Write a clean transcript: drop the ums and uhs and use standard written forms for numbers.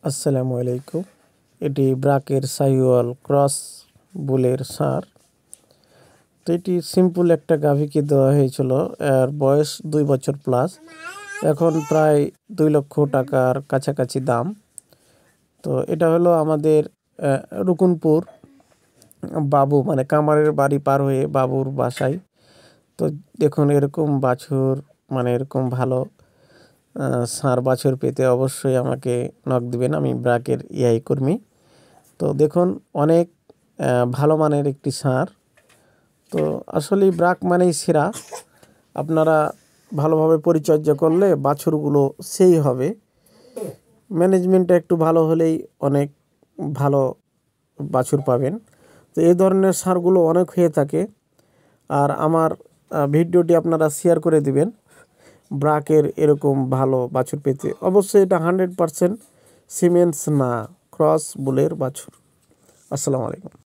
আসসালামু আলাইকুম। এটি ব্রাকের সাহিওয়াল ক্রস বুলের ষাঁড়। তো এটি সিম্পল একটা গাভীকে দেওয়া হয়েছিল। এর বয়স 2 বছর প্লাস। এখন প্রায় 2 লক্ষ টাকার কাছাকাছি দাম। তো এটা হলো আমাদের রুকুনপুর বাবু মানে কামারের বাড়ি পার হয়ে বাবুর বাসায়। তো দেখুন এরকম বাছুর মানে এরকম ভালো ষাঁড় বাছুর পেতে অবশ্যই আমাকে নক দিবেন। আমি ব্রাকের ইআই কর্মী। তো দেখুন অনেক ভালো মানের একটি ষাঁড়। তো আসলেই ব্রাক মানেই সেরা। আপনারা ভালোভাবে পরিচর্যা করলে বাছুরগুলো সেই হবে। ম্যানেজমেন্টটা একটু ভালো হলেই অনেক ভালো বাছুর পাবেন। তো এই ধরনের ষাঁড়গুলো অনেক হয়ে থাকে। আর আমার ভিডিওটি আপনারা শেয়ার করে দিবেন ব্রাকের এরকম ভালো বাছুর পেতে। অবশ্যই এটা 100% সিমেন্স না, ক্রস বুলের বাছুর। আসসালামু আলাইকুম।